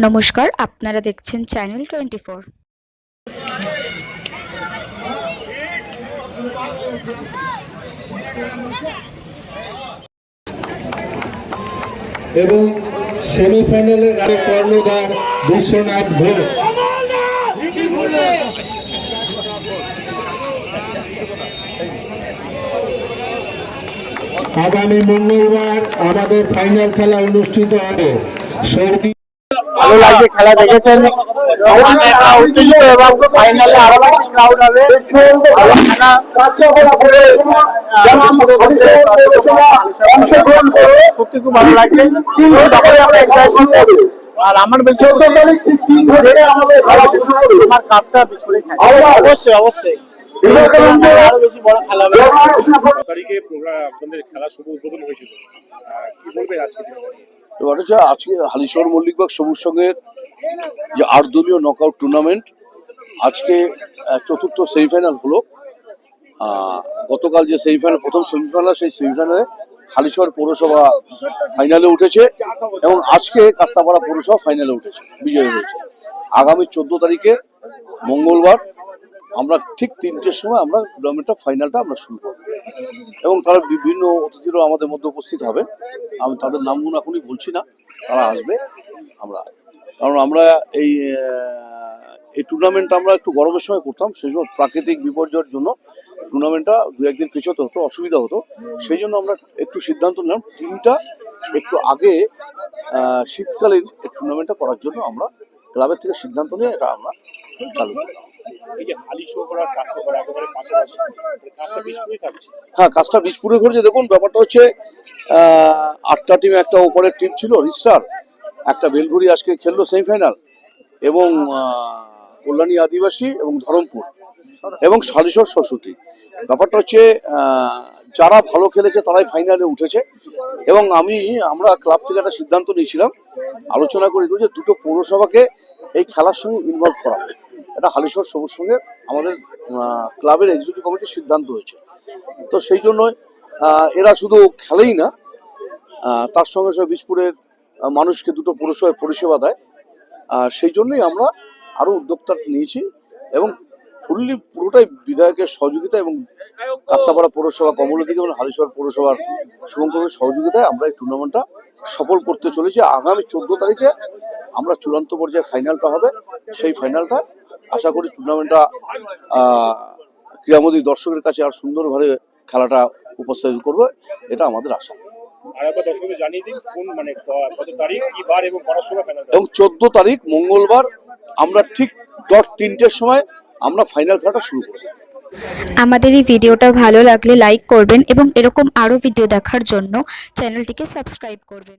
নমস্কার, আপনারা দেখছেন চ্যানেল 24। এবং সেমিফাইনালের আগে কর্ণধার বিশ্বনাথ ঘোষ। আগামী মঙ্গলবার আমাদের ফাইনাল খেলা অনুষ্ঠিত হবে। ভালো লাগছে, খেলা দেখেছেন উত্তেজিত এবং ফাইনালে আরো বেশি ক্রাউড হবে। সত্যি খুব ভালো লাগছে, সকলে আমরা এনজয় করতে হবে। আর আমার বেশি আমার কাপটা বিস্ফোরিত থাকে। অবশ্যই অবশ্যই আরো বেশি বড় খেলা হবে। তারিখে আপনাদের খেলা শুভ উদ্বোধন হয়েছিল, কি বলবেন আজকে? ব্যাপারটা হচ্ছে আজকে হালিশহর মল্লিকবাগ সবুজ সংঘের যে ৮ দলীয় নকআউট টুর্নামেন্ট আজকে চতুর্থ সেমিফাইনাল হলো। গতকাল যে সেমিফাইনাল, প্রথম সেমিফাইনাল, সেই সেমিফাইনালে হালিশহর পৌরসভা ফাইনালে উঠেছে এবং আজকে কাস্তাপাড়া পৌরসভা ফাইনালে উঠেছে, বিজয়ী হয়েছে। আগামী 14 তারিখে মঙ্গলবার আমরা ঠিক 3টের সময় আমরা টুর্নামেন্টটা ফাইনালটা আমরা শুরু করব এবং তারা বিভিন্ন অতিথিরাও আমাদের মধ্যে উপস্থিত হবে। আমি তাদের নামগুলো এখনই বলছি না, তারা আসবে। কারণ আমরা এই টুর্নামেন্টটা আমরা একটু গরমের সময় করতাম, সেই জন্য প্রাকৃতিক বিপর্যয়ের জন্য টুর্নামেন্টটা 2-1 দিন পেছোতে হতো, অসুবিধা হতো। সেই জন্য আমরা একটু সিদ্ধান্ত নিলাম টিমটা একটু আগে শীতকালীন এই টুর্নামেন্টটা করার জন্য আমরা ক্লাবের থেকে সিদ্ধান্ত নিয়ে এটা আমরা চালু করলাম। হ্যাঁ, কাজটা বীজপুরে করেছে। দেখুন, ব্যাপারটা হচ্ছে 8টা টিম, একটা ওপরের টিম ছিল রিস্টার, একটা বেলঘড়ি আজকে খেললো সেমিফাইনাল, এবং কল্যাণী আদিবাসী এবং ধরমপুর এবং হালিশহর সরস্বতী। ব্যাপারটা হচ্ছে যারা ভালো খেলেছে তারাই ফাইনালে উঠেছে এবং আমরা ক্লাব থেকে একটা সিদ্ধান্ত নিয়েছিলাম, আলোচনা করে যে দুটো পৌরসভাকে এই খেলার সঙ্গে ইনভলভ করা। এটা হালিশহর সবুজ সঙ্গে আমাদের ক্লাবের এক্সিকিউটিভ কমিটির সিদ্ধান্ত হয়েছে। তো সেই জন্যই এরা শুধু খেলেই না, তার সঙ্গে সঙ্গে বীজপুরের মানুষকে দুটো পৌরসভায় পরিষেবা দেয়। সেই জন্যই আমরা আরও উদ্যোক্তা নিয়েছি এবং পুরোটাই বিধায়কের সহযোগিতা এবং কাস্তাপাড়া পৌরসভা কমলদিকে এবং হালিশহর পৌরসভার শুভঙ্করের সহযোগিতায় আমরা এই টুর্নামেন্টটা সফল করতে চলেছি। আগামী 14 তারিখে আমরা চূড়ান্ত পর্যায়ে ফাইনালটা হবে। সেই ফাইনালটা আশা করি টুর্নামেন্টটা ক্রীড়ামোদী দর্শকের কাছে আর সুন্দরভাবে খেলাটা উপস্থাপন করবে, এটা আমাদের আশা। এবং 14 তারিখ মঙ্গলবার আমরা ঠিক 3টের সময় আমরা ফাইনাল খেলাটা শুরু করব। আমাদের এই ভিডিওটা ভালো লাগলে লাইক করবেন এবং এরকম আরও ভিডিও দেখার জন্য চ্যানেলটিকে সাবস্ক্রাইব করবেন।